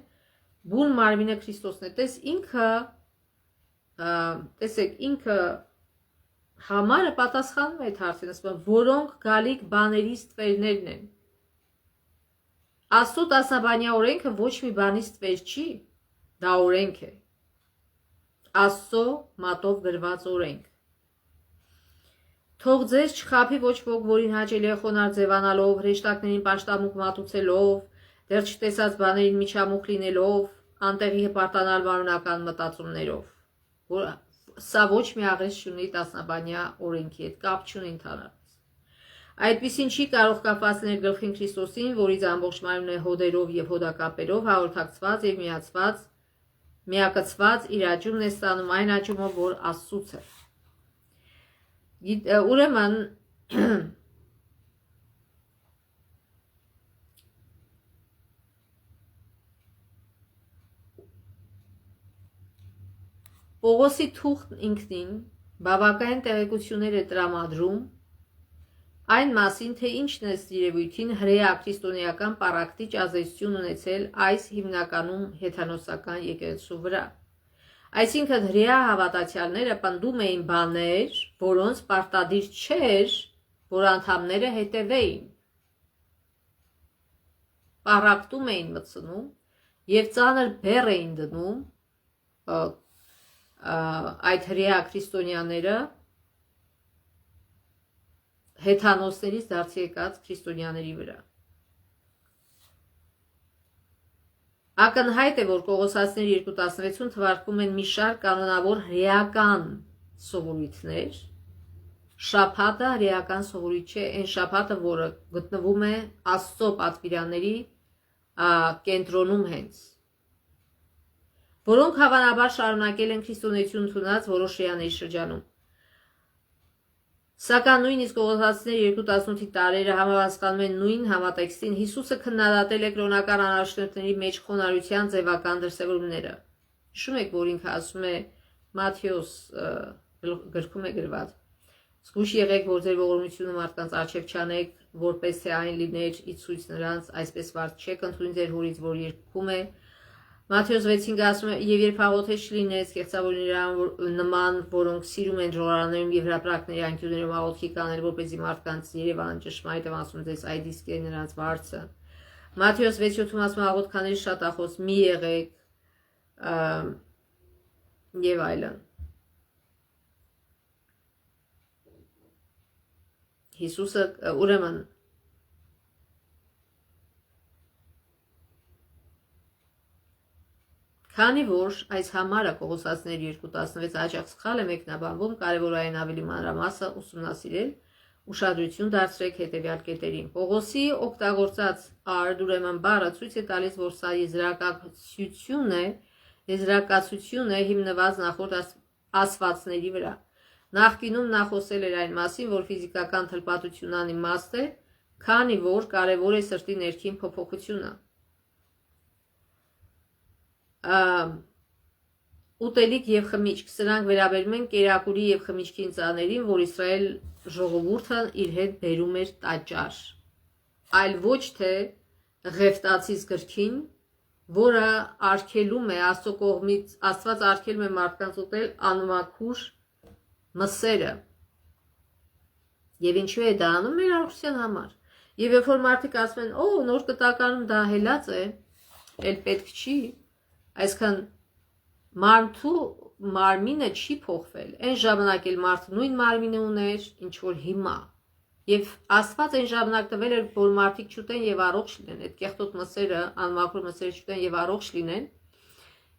բուն մարմինը Քրիստոսն է։ Տեսեք, ինքը համարը պատասխանում է այդ հարցին, ասում է, որոնք գալիք բաների ստվերներն են։ Աստծո դասաբանյա օրենքը ոչ մի բանի ստվեր չի, դա օրենք է։ Աստծո մատով գրված օրենք։ Թող ձեզ չխաբի ոչ ոք, որին հաճելի է խոնարհ ձևանալով, հրեշտակներին պաշտամուկ մատուցելով, դեռ չտեսած բաներին միջամուխ լինելով, անտեղի հպարտանալ մարմնական մտածումներով, որ սա ոչ մի աղերս չունի տասնաբանյա օրենքի հետ, կապ չունի ընդհանրապես։ Այդպիսին չի կարող կապված լինել գլխին Քրիստոսին, որից ամբողջ մարմինը հոդերով եւ հոդակապերով հաղորդակցված եւ միակցված իր աճումն է ստանում այն աճումը, որ Աստծուց է։ Ուրեմն Պողոսի թուղթն ինքնին բավական տեղեկություններ է տրամադրում այն մասին, թե ինչն է երևույթին հրեա քրիստոնեական պարակտիչ ազդեցություն ունեցել այս հիմնականում հեթանոսական եկեղեցու վրա։ Այսինքն հրեա հավատացյալները պնդում էին բաներ, որոնց պարտադիր չէր, որ անդամները հետևեին։ Պարակտում էին մտցնում եւ ծանր բեռ էին դնում այդ հրեա քրիստոնյաները հեթանոսներից դարձի եկած քրիստոնյաների վրա։ Ակնհայտ է, որ Կողոսացիների 2:16-ում թվարկվում են մի շարք կանոնավոր հրեական սովորույթներ։ Շաբաթը հրեական սովորույթ չէ, այն շաբաթը, որը գտնվում է Աստծո պատվիրանների կենտրոնում հենց, որոնք հավանաբար շարունակել են քրիստոնեություն ընդունած որոշ հրեաների շրջանում։ Սակայն նույնիսկ Կողոսացիների 2:18-ի տարերը համապատասխանում են նույն համատեքստին, Հիսուսը քննադատել է կրոնական առաջնորդների մեջ խոնարհության ձևական դրսևորումները։ Հիշում եք, որ ինքը ասում է Մատթեոս գրքում է գրված. «Զգույշ եղեք, որ ձեր ողորմությունը մարդկանց առջև չանեք, որպես թե այն լիներ ի ցույց նրանց, այսպես վարձ չեք ընդունի ձեր հորից, որ երկում է»։ Մատթեոս 6:5 ասում է. «Եվ երբ աղոթես չլինես կեղծավորների նման, որոնք սիրում են ժողորաններում եւ հրապարակների անկյուններում աղոթքի կանել, որպեսզի մարդկանց երևան, ճշմարիտ եմ ասում ձեզ, այդ իսկ է նրանց վարձը»։ Մատթեոս 6:7-ում ասում է. «Աղոթքաների շատախոս մի եղեք» եւ այլն։ Հիսուսը ուրեմն քանի որ այս համարը Կողոսացիների 2:16 հաճախ սխալ է մեկնաբանվում, կարևոր է այն ավելի մանրամասը ուսումնասիրել, ուշադրություն դարձրեք հետևյալ կետերին։ Պողոսի օգտագործած արդ ուրեմն բառը ցույց է տալիս, որ սա եզրակացություն է հիմնված նախորդ ասվածների վրա։ Նախկինում նա խոսել էր այն մասին, որ ֆիզիկական թլպատությունն անիմաստ է, քանի որ կարևոր է սրտի ներքին փոփոխությունը։ Ուտելիք եւ խմիչք, սրանք վերաբերում են կերակուրի եւ խմիչքի ընծաներին, որ Իսրայել ժողովուրդը իր հետ բերում էր տաճար, այլ ոչ թե Ղևտացիս գրքին, որը արգելում է Աստծո կողմից, Աստված արգելում է մարդկանց ուտել անմաքուր մսերը։ Եվ ինչու է դա անում մեր առողջության համար։ Եվ երբ որ մարդիկ ասում են, «Օ, նոր կտականում դա հելած է, էլ պետք չի», այսքան մարդու մարմինը չի փոխվել։ Այն ժամանակ էլ մարդը նույն մարմինը ուներ, ինչ որ հիմա։ Եվ Աստված այն ժամանակ տվել էր, որ մարդիկ չուտեն եւ առողջ լինեն, այդ կեղտոտ մսերը, անմաքուր մսերը չուտեն եւ առողջ լինեն։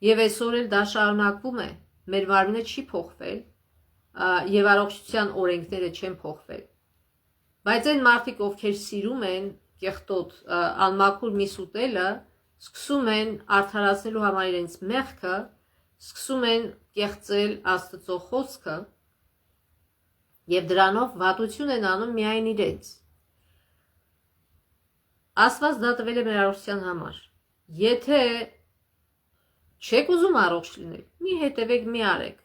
Եվ այսօր էլ դա շարունակվում է։ Մեր մարմինը չի փոխվել եւ առողջության օրենքները չեն փոխվել։ Բայց այն մարդիկ, ովքեր սիրում են կեղտոտ անմաքուր միս ուտելը, սկսում են արդարացնելու համար իրենց մեղքը, սկսում են կեղծել Աստծո խոսքը եւ դրանով վատություն են անում միայն իրենց։ Աստված դա տվել է մեր առողջության համար։ Եթե չեք ուզում առողջ լինել, մի հետևեք, մի արեք։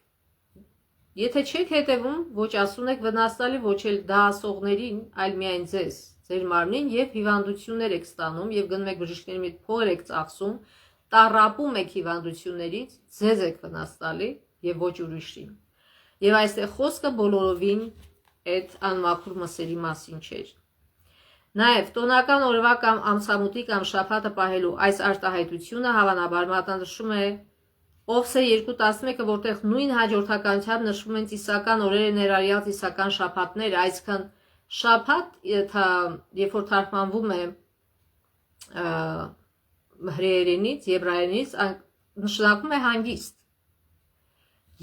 Եթե չեք հետևում, ոչ ասունեք վնասալի, ոչ էլ դա ասողներին, այլ միայն ձեզ, ձեր մարմնին եւ հիվանդություններ եք ստանում եւ գնում եք բժիշկների մոտ փող եք ծախսում, տառապում եք հիվանդություններից, ձեզ եք վնաս տալի եւ ոչ ուրիշին։ Եվ այստեղ խոսքը բոլորովին այդ անմաքուր մսերի մասին չէր։ Նաեւ տոնական օրվա կամ ամսամուտի կամ շաբաթը պահելու այս արտահայտությունը հավանաբար մատնանշում է Ովսե 2:11, որտեղ նույն հաջորդականությամբ նշվում են ծիսական օրերը ներառյալ ծիսական շաբաթները, այսքան շաբաթ, երբ որ թարգմանվում է հրեերենից, եբրայերենից, նշանակում է հանգիստ։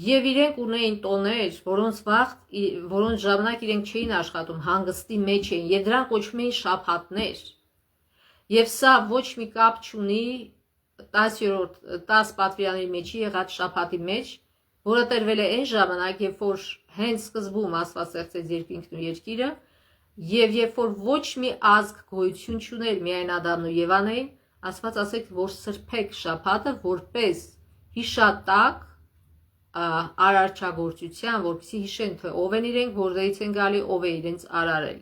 Եվ իրենք ունեին տոներ, որոնց ժամանակ իրենք չէին աշխատում, հանգստի մեջ էին, եւ դրանք կոչվում էին շաբաթներ։ Եվ սա ոչ մի կապ չունի 10 պատվիրանների մեջի եղած շաբաթի մեջ, որը տրվել է այն ժամանակ, երբ որ հենց սկզբում Աստված ստեղծեց երկինքն ու երկիրը, եւ երբ որ ոչ մի ազգ գոյություն չուներ, միայն Ադամն ու Եվան էին, Աստված ասեց, որ սրբեք շաբաթը որպես հիշատակ արարչագործության, որպեսզի հիշեն, թե ով են իրենք, որտեղից են գալի, ով է իրենց արարել։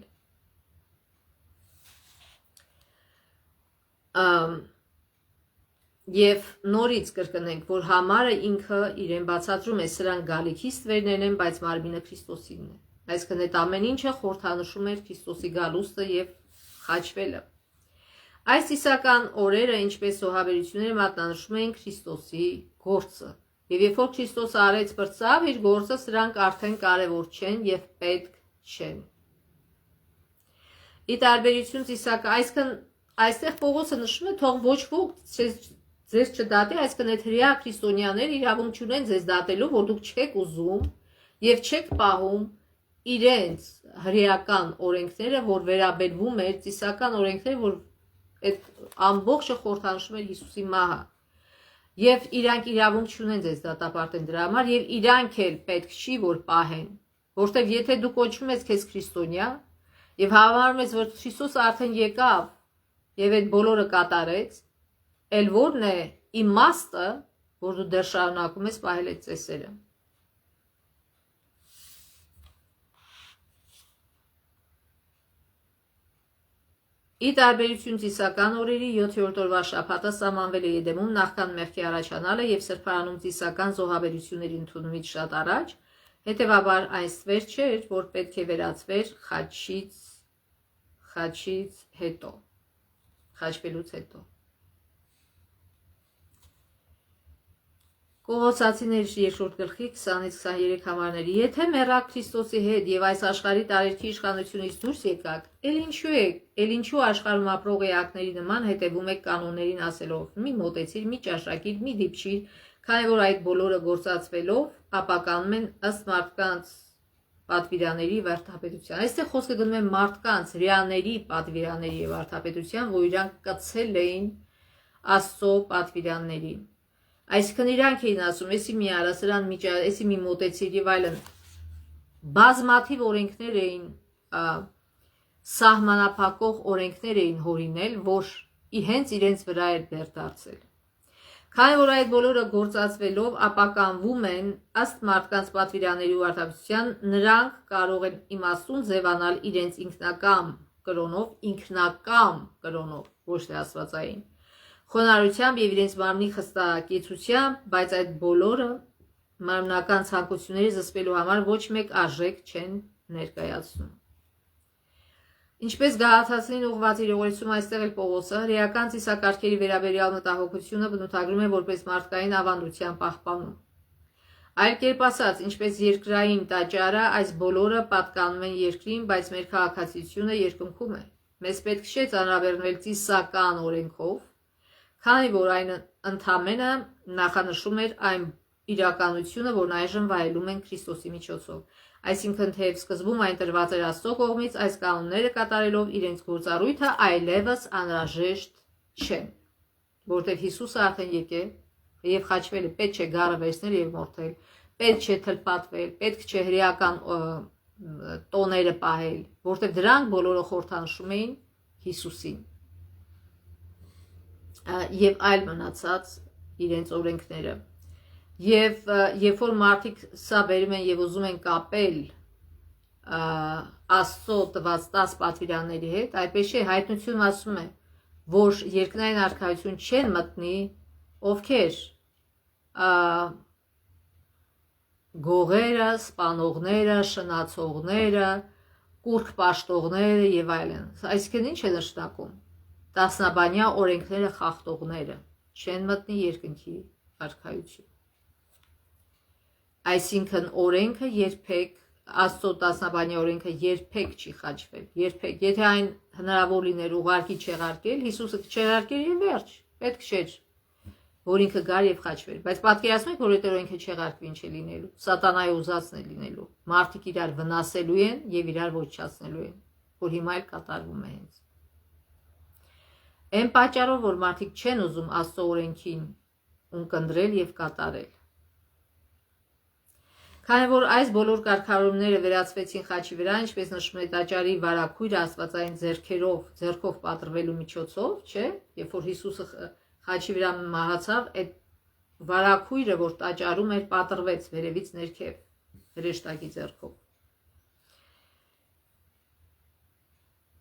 Եվ նորից կրկնենք, որ համարը ինքը իրեն բացատրում է, սրանք գալիքի ստվերներն են, բայց մարմինը Քրիստոսինն է։ Այսինքն այդ ամեն ինչը խորհրդանշում էր Քրիստոսի գալուստը եւ խաչվելը։ Այս իսական օրերը, ինչպես զոհաբերությունները, մատնանշում էին Քրիստոսի գործը։ Եվ երբ որ Քրիստոսը արեց բրծավ իր գործը, սրանք արդեն կարևոր չեն եւ պետք չեն։ ի տարբերություն Իսահակը, այսինքն այստեղ Պողոսը նշում է, թող ոչ ոք ձեզ չդատի, այսինքն այդ հրեա քրիստոնյաները իրավունք չունեն ձեզ դատելու, որ դուք չեք ուզում եւ չեք պահում իրենց հրեական օրենքները, որ վերաբերվում էր ծիսական օրենքները, որ այդ ամբողջը խորհրդանշում էր Հիսուսի մահը։ Եվ իրանք իրավունք չունեն ձեզ դատապարտեն դրա համար, եւ իրանք էլ պետք չի որ պահեն, որտեվ եթե դու կոչվում ես քեզ քրիստոնյա եւ հավանում ես, որ Հիսուսը արդեն եկավ եւ այդ բոլորը կատարեց, էլ որն է իմաստը, որ դու դեռ շարունակում ես պահել այդ ծեսերը։ Ի տարբերություն ծիսական օրերի 7-րդ օրվա շաբաթը սահմանվել է Եդեմում նախքան մեղքի առաջանալը եւ սրբարանում ծիսական զոհաբերությունների ընդունումից շատ առաջ, հետեւաբար այն ստվեր չէր, որ պետք է վերածվեր խաչվելուց հետո։ Կողոսացիներ 2-րդ գլխի 20-ից 23 համարների եթե մեռաք Քրիստոսի հետ եւ այս աշխարհի տարերքի իշխանությունից դուրս եկաք, էլ ինչու աշխարհում ապրող էակների նման հետևում եք կանոններին ասելով՝ մի մոտեցիր, մի ճաշակիր, մի դիպչիր, քանի որ այդ բոլորը գործածվելով ապականում են ըստ մարդկանց պատվիրանների վարդապետության։ Այստեղ խոսքը գնում է մարդկանց հրեաների պատվիրանների եւ վարդապետության, որ իրանք կցել էին Աստծո պատվիրաններին։ Այսինքն իրանք էին ասում, էսի մի արա, սրան մի ճար, էսի մի մոտեցիր եւ այլն։ Բազմաթիվ օրենքներ էին, սահմանափակող օրենքներ էին հորինել, որ հենց իրենց վրա էր բեր դարձել։ Քանի որ այդ բոլորը գործածվելով ապականվում են ըստ մարդկանց պատվիրանների ու արդարության, նրանք կարող են իմաստուն ձևանալ իրենց ինքնակամ կրոնով, ոչ թե աստվածային խոնարհությամբ եւ իրենց մարմնի խստակեցությամբ, բայց այդ բոլորը մարմնական ցանկությունների զսպելու համար ոչ մեկ արժեք չեն ներկայացնում։ Ինչպես Գաղաթացին ուղղված իր ուղերձում այստեղ էլ Պողոսը հրեական ծիսակարգերի վերաբերյալ մտահոգությունը բնութագրում է որպես մարդկային ավանդության պահպանում։ Այլ կերպ ասած, ինչպես երկրային տաճարը, այս բոլորը պատկանում են երկրին, բայց մեր քաղաքացիությունը երկնքում է։ Մեզ պետք չէ ծանրաբեռնվել ծիսական օրենքով, քանի որ այն ընդամենը նախանշում էր այն իրականությունը, որն այժմ վայելում են Քրիստոսի միջոցով։ Այսինքն, թեև սկզբում այն տրված էր Աստծո կողմից, այս կանոնները կատարելով իրենց գործառույթը այլևս անհրաժեշտ չեն, որտեղ Հիսուսը արդեն եկել եւ խաչվել է, պետք չէ գառը վերցնել եւ մորթել, պետք չէ թլփատվել, պետք չէ հրեական տոները պահել, որտեղ դրանք բոլորը խորհրդանշում էին Հիսուսին եւ այլ մնացած իրենց օրենքները։ Եվ երբ որ մարդիկ սա բերում են եւ ուզում են կապել Աստծո տված 10 պատվիրանների հետ, այդպես չէ, հայտնություն ասում է, որ երկնային արքայություն չեն մտնի ովքեր գողերը, սպանողները, շնացողները, կուրք պաշտողները եւ այլն։ Այսինքն ինչ է նշանակում։ Տասնաբանյա օրենքները խախտողները չեն մտնի երկնքի արքայություն։ Այսինքն օրենքը երբեք, Աստծո տասնաբանյա օրենքը երբեք չի խաչվել, երբեք։ Եթե այն հնարավոր լիներ ուղարկի չեղարկել, Հիսուսը չեղարկեր եւ վերջ, պետք չէր, որ ինքը գար եւ խաչվեր։ Բայց պատկերացնեք, որ այդ օրենքը չեղարկվի, ինչ է լինելու։ Սատանայի ուզածն է լինելու։ Մարդիկ իրար վնասելու են եւ իրար ոչնչացնելու են, որ հիմա էլ կատարվում է հենց։ Այն պատճառով, որ մարդիկ չեն ուզում Աստծո օրենքին ունկնդրել եւ կատարել։ Քանի որ այս բոլոր կարգավորումները վերածվեցին խաչի վրա, ինչպես նշում է տաճարի վարակույրը աստվածային ձեռքով պատրվելու միջոցով, չէ՞, երբ որ Հիսուսը խաչի վրա մահացավ, այդ վարակույրը, որ տաճարում էր, պատրվեց վերևից ներքև հրեշտակի ձեռքով։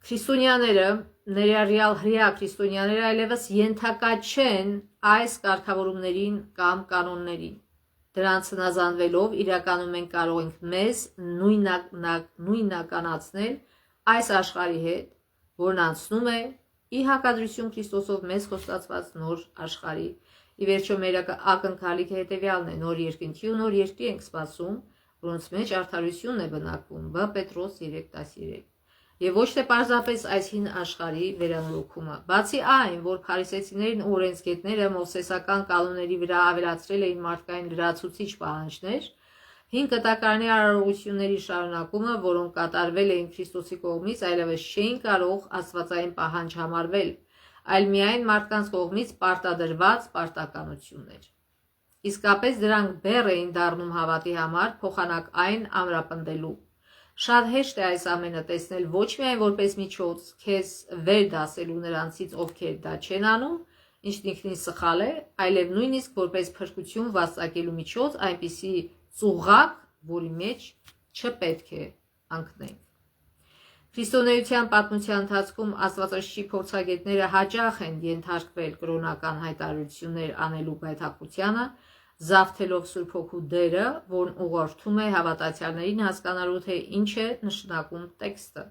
Քրիստոնյաները, ներառյալ հրեա քրիստոնյաները այլևս ենթակա չեն այս կարգավորումներին կամ կանոններին։ Դրանց հնազանդվելով իրականում մենք կարող ենք մեզ նույնականացնել այս աշխարհի հետ, որն անցնում է ի հակադրություն Քրիստոսով մեզ խոստացված նոր աշխարհի։ Ի վերջո մեր ակնկալիքը հետևյալն է՝ նոր երկնքի ու նոր երկրի ենք սպասում, որոնց մեջ արդարությունն է բնակվում։ Բ Պետրոս 3:13։ Եվ ոչ թե պարզապես այս հին աշխարհի վերանորոգումը։ Բացի այն, որ փարիսեցիներն ու օրենսգետները մովսեսական կանոնների վրա ավելացրել էին մարդկային լրացուցիչ պահանջներ, հին կտակարանի արարողությունների շարունակումը, որոնք կատարվել էին Քրիստոսի կողմից, այլևս չէին կարող աստվածային պահանջ համարվել, այլ միայն մարդկանց կողմից պարտադրված պարտականություններ։ Իսկապես դրանք բեռ էին դառնում հավատի համար, փոխանակ այն ամրապնդելու։ Շատ հեշտ է այս ամենը տեսնել ոչ միայն որպես միջոց քեզ վեր դասելու նրանցից, ովքեր դա չեն անում, ինչն ինքնին սխալ է, այլև նույնիսկ որպես փրկություն վաստակելու միջոց, այնպիսի ծուղակ, որի մեջ չպետք է ընկնենք։ Քրիստոնեության պատմության ընթացքում աստվածաշնչի փորձագետները հաճախ են ենթարկվել կրոնական հայտարարություններ անելու գայթակղությանը, զավթելով Սուրբ Հոգու դերը, որն ուղղորդում է հավատացյալներին հասկանալու, թե ինչ է նշանակում տեքստը։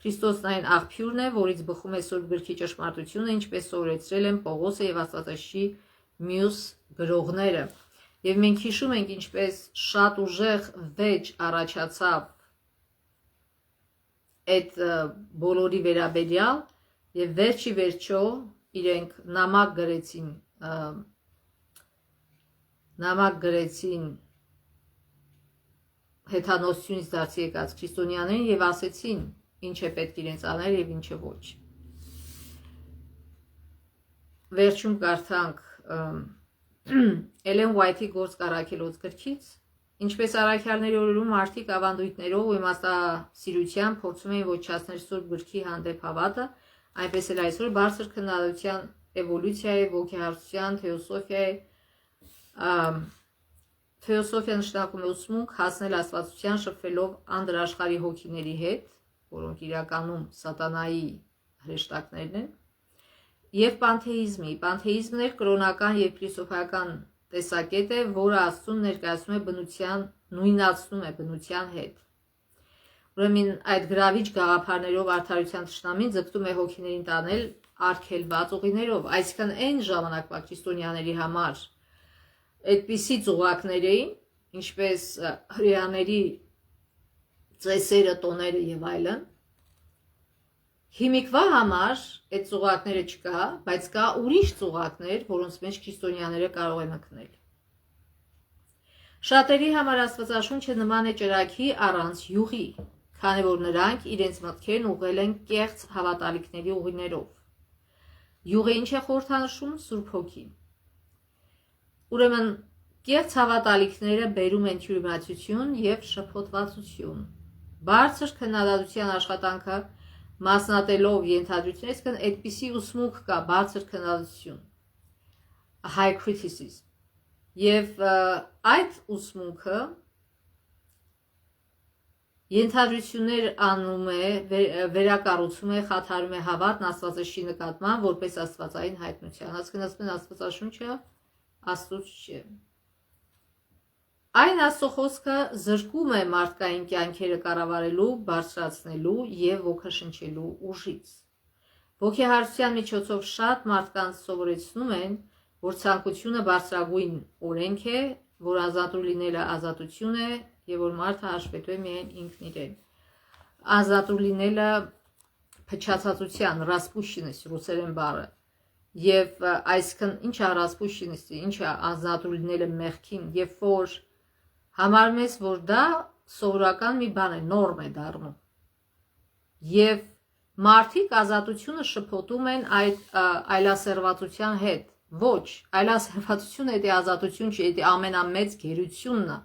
Քրիստոսն այն աղբյուրն է, որից բխում է Սուրբ Գրքի ճշմարտությունը, ինչպես սովորեցրել են Պողոսը եւ Աստվածաշնչի մյուս գրողները։ Եվ մենք հիշում ենք, ինչպես շատ ուժեղ վեճ առաջացավ այդ բոլորի վերաբերյալ եւ վերջի վերջո իրենք նամակ գրեցին հեթանոսությունից դարձի եկած քրիստոնյաներին եւ ասեցին ինչ է պետք իրենց անել եւ ինչը ոչ։ Վերջում կարդանք Էլեն Ուայթի Գործ առաքելոց գրքից, ինչպես առաքյալների օրերում մարդիկ ավանդույթներով ու իմաստասիրությամբ փորձում էին ոչնչացնել Սուրբ Գրքի հանդեպ հավատը, այնպես էլ այսօր բարձր քննադատության, էվոլյուցիայի, ոգեհարցության, թեոսոֆիա նշանակում է ուսմունք հասնել աստվածության շփվելով անդրաշխարհի հոգիների հետ, որոնք իրականում սատանայի հրեշտակներն են, եւ պանթեիզմի։ Պանթեիզմն էր կրոնական եւ փիլիսոփայական տեսակետ է, որը Աստծուն ներկայացնում է բնության, նույնացնում է բնության հետ։ Ուրեմն այդ գրավիչ գաղափարներով արդարության թշնամին ձգտում է հոգիներին տանել արգելված ուղիներով, այսինքն այն ժամանակվա քրիստոնյաների համար այդպիսի ծուղակներ էին, ինչպես հրեաների ծեսերը, տոները եւ այլն։ Հիմիկվա համար այդ ծուղակները չկա, բայց կա ուրիշ ծուղակներ, որոնց մեջ քրիստոնյաները կարող են ընկնել։ Շատերի համար Աստվածաշունչը նման է ճրագի առանց յուղի, քանի որ նրանք իրենց մտքերն ուղղել են կեղծ հավատալիքների ուղիներով։ Յուղը ինչ է խորհրդանշում? Սուրբ Հոգին։ Ուրեմն կեղծ հավատալիքները բերում են թյուրիմացություն եւ շփոթվածություն։ Բարձր քննադատության աշխատանքը մասնատելով ենթադրություն, այսինքն այդպիսի ուսմունք կա, բարձր քննադատություն, high criticism, եւ այդ ուսմունքը ենթադրություններ անում է, վերակառուցում է, խաթարում է հավատն Աստվածաշնչի նկատմամբ որպես աստվածային հայտնության, այսինքն ասում են Աստվածաշունչը Աստծուց չէ։ Այն Աստծո խոսքը զրկում է մարդկային կյանքերը կառավարելու, բարձրացնելու եւ ոգեշնչելու ուժից։ Ոգեհարցության միջոցով շատ մարդկանց սովորեցնում են, որ ցանկությունը բարձրագույն օրենք է, որ ազատու լինելը ազատություն է եւ որ մարդը հաշվետու է միայն ինքն իրեն։ Ազատու լինելը փչացածության, ռասպուշինս ռուսերեն բառը։ Եվ այսինքն ինչ է ռասպուշինսը, ինչ է ազատու լինելը մեղքին, եւ որ համարում ես, որ դա սովորական մի բան է, նորմ է դառնում։ Եվ մարդիկ ազատությունը շփոթում են այլասերվածության հետ։ Ոչ, այլասերվածությունը դա ազատություն չէ, դա ամենամեծ գերությունն է։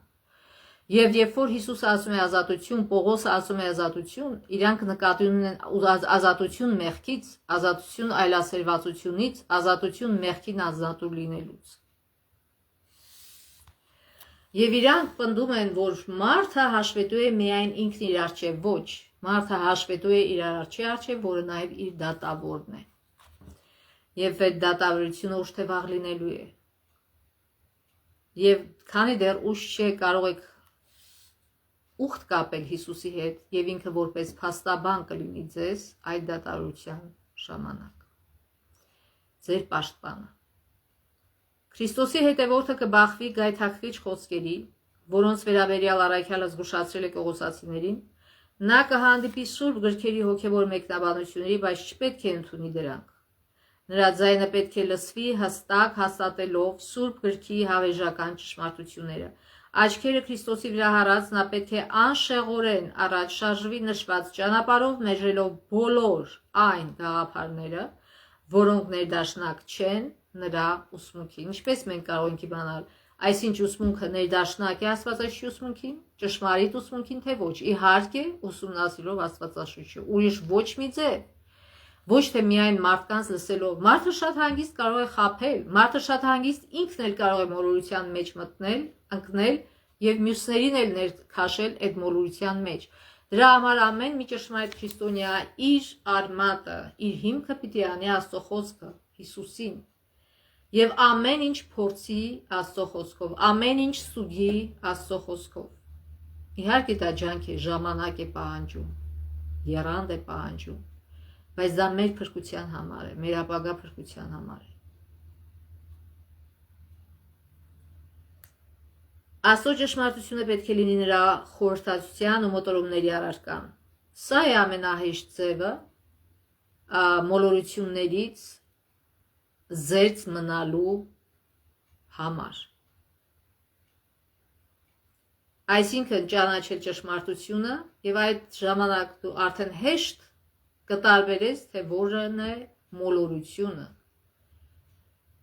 Եվ երբ որ Հիսուսը ասում է ազատություն, Պողոսը ասում է ազատություն, իրանք նկատի ունեն ազատություն մեղքից, ազատություն այլասերվածությունից, ազատություն մեղքին ազատու լինելուց։ Եվ իրանք պնդում են, որ մարդը հաշվետու է միայն ինքն իր առջև, ոչ, մարդը հաշվետու է իր առջև, որը նաև իր դատավորն է։ Եվ այդ դատավորությունը ուշ թե վաղ լինելու է։ Եվ քանի դեռ ուշ չէ, կարող եք ուխտ կապել Հիսուսի հետ եւ ինքը որպես փաստաբան կլինի ձեզ այդ դատավորության ժամանակ։ Ձեր պաշտպանը։ Քրիստոսի հետևորդը կբախվի գայթակղիչ խոսքերի, որոնց վերաբերյալ առաքյալը զգուշացրել է Կողոսացիներին, Նա կհանդիպի սուրբ գրքերի հոգևոր մեկնաբանությունների, բայց չպետք է ընդունի դրանք։ Նրա ձայնը պետք է լսվի հստակ հաստատելով սուրբ գրքի հավերժական ճշմարտությունները։ Աչքերը Քրիստոսի վրա հառած նա պետք է անշեղորեն առաջ շարժվի նշված ճանապարհով, մերժելով բոլոր այն գաղափարները, որոնք ներդաշնակ չեն նրա ուսմունքին։ Ինչպես մենք կարող ենք իմանալ, այսինչ ուսմունքը ներդաշնակ է Աստվածաշունչի ուսմունքին, ճշմարիտ ուսմունքին, թե ոչ։ Իհարկե, ուսումնասիրելով Աստվածաշունչը, ուրիշ ոչ մի ձև։ Ոչ թե միայն մարդկանց լսելով։ Մարդը շատ հանգիստ կարող է խաբել, մարդը շատ հանգիստ ինքն էլ կարող է մոլորության մեջ մտնել, ընկնել եւ մյուսներին էլ ներքաշել այդ մոլորության մեջ։ Դրա համար ամեն մի ճշմարիտ քրիստոնյա իր արմատը, իր հիմքը պիտի անի Աստծո խոսքը, Հիսուսին։ Եվ ամեն ինչ փորձի Աստծո խոսքով, ամեն ինչ ստուգի Աստծո խոսքով։ Իհարկե դա ջանք է, ժամանակ է պահանջում, եռանդ է պահանջում, բայց դա մեր փրկության համար է, մեր ապագա փրկության համար է։ Աստծո ճշմարտությունը պետք է լինի նրա խորհրդածության ու մոտորումների առարկան։ Սա է ամենահեշտ ձևը մոլորություններից զերծ մնալու համար։ Այսինքն ճանաչել ճշմարտությունը եւ այդ ժամանակ դու արդեն հեշտ կտարբերես, թե որն է մոլորությունը։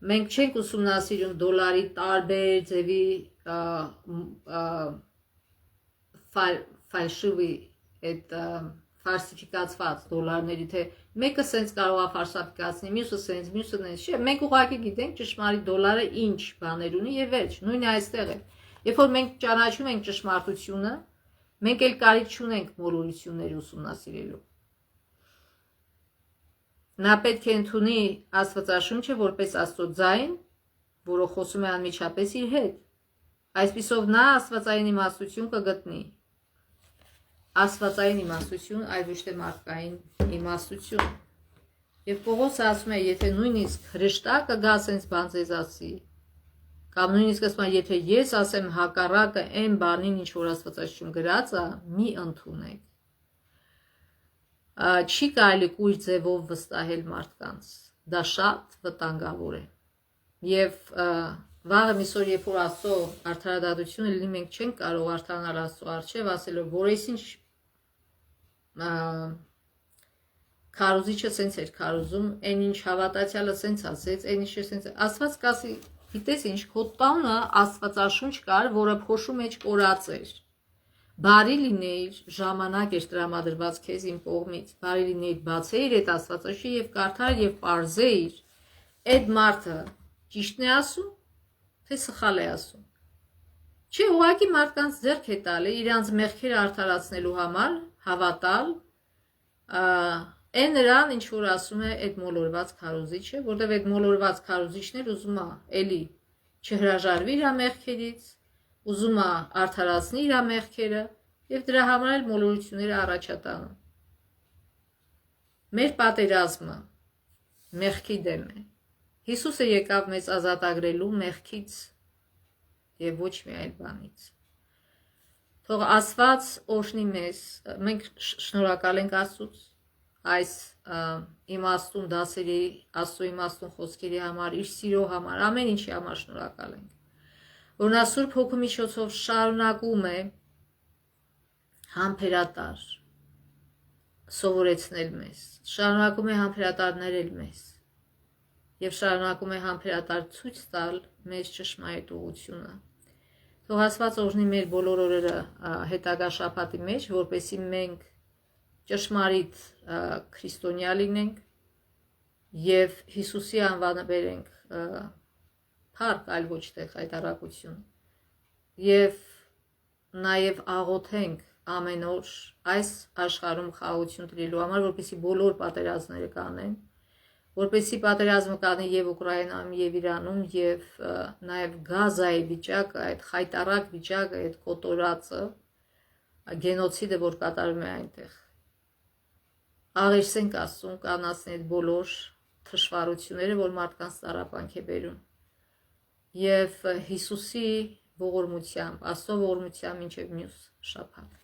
Մենք չենք ուսումնասիրում դոլարի տարբեր ձևի ֆալշիվի այդ ֆալսիֆիկացված դոլարների, թե մեկը սենց կարող է ֆալսիֆիկացնի, մյուսը սենց, մյուսը նենց։ Չէ, մենք ուղղակի գիտենք ճշմարիտ դոլարը ինչ բաներ ունի եւ վերջ, նույնը այստեղ է։ Երբ որ մենք ճանաչում ենք ճշմարտությունը, մենք էլ կարիք չունենք մոլորությունների ուսումնասիրելու։ Նա պետք է ընդունի Աստվածաշունչը որպես Աստծո ձայն, որը խոսում է անմիջապես իր հետ։ Այսպիսով նա աստվածային իմաստություն կգտնի։ Աստվածային իմաստություն, այլ ոչ թե մարդկային իմաստություն։ Եվ Պողոսը ասում է, եթե նույնիսկ հրեշտակը գա սենց բան ձեզ ասի, կամ նույնիսկ ասում է, եթե ես ասեմ հակառակը այն բանին, ինչ որ Աստվածաշունչում գրած է, մի ընդունեք։ Չի կարելի կույր ձևով վստահել մարդկանց։ Դա շատ վտանգավոր է։ Եվ վաղը միսօր, երբ որ Աստծո արդարադատությունը լինի, մենք չենք կարող արդանալ Աստծո առջև, ասելով, որ այսինչ քարոզիչը սենց էր քարոզում, այն ինչ հավատացյալը սենց ասեց, այն ինչը սենց։ Աստված կասի, գիտես ինչ, քո տանը Աստվածաշունչ կար, որը փոշու մեջ կորած էր։ Բարի լինեիր, ժամանակ էր տրամադրված քեզ իմ կողմից, բարի լինեիր բացեիր այդ Աստվածաշունչը եւ կարդար եւ պարզեիր, այդ մարդը ճիշտն է ասում, թե սխալ է ասում։ Չէ, ուղղակի մարդկանց ձեռք է տալի իրանց մեղքերը արդարացնելու համար, հավատալ այն նրան, ինչ որ ասում է այդ մոլորված քարոզիչը, որտեղ այդ մոլորված քարոզիչն էլ ուզում է էլի չհրաժարվի իր մեղքերից, ուզում է արդարացնի իր մեղքերը եւ դրա համար էլ մոլորությունները առաջատանում։ Մեր պատերազմը մեղքի դեմ է։ Հիսուսը եկավ մեզ ազատագրելու մեղքից եւ ոչ մի այլ բանից։ Թող Աստված օրհնի մեզ, մենք շնորհակալ ենք Աստծուց այս իմաստուն դասերի, Աստծո իմաստուն խոսքերի համար, իր սիրո համար, ամեն ինչի համար շնորհակալ ենք։ Որ նա Սուրբ Հոգու միջոցով շարունակում է համբերատար սովորեցնել մեզ, շարունակում է համբերատարներել մեզ եւ շարունակում է համբերատար ցույց տալ մեզ ճշմարիտ ուղղությունը։ Թող Աստված օրհնի մեր բոլոր օրերը հետագա շաբաթի մեջ, որպեսզի մենք ճշմարիտ քրիստոնյա լինենք եւ Հիսուսի անվանը բերենք փառք, այլ ոչ թե խայտառակություն, եւ նաեւ աղոթենք ամեն օր այս աշխարհում խաղաղություն տիրելու համար, որպեսզի բոլոր պատերազմները կանեն, որպեսզի պատերազմը կանի եւ Ուկրաինայում եւ Իրանում եւ նաեւ Գազայի վիճակը, այդ խայտառակ վիճակը, այդ կոտորածը, գենոցիդը, որ կատարվում է այնտեղ։ Աղերսենք Աստծուն կանացնի այդ բոլոր թշվառությունները, որ մարդկանց տառապանք է բերում։ Եվ Հիսուսի ողորմությամբ, Աստծո ողորմությամբ մինչև մյուս շաբաթ։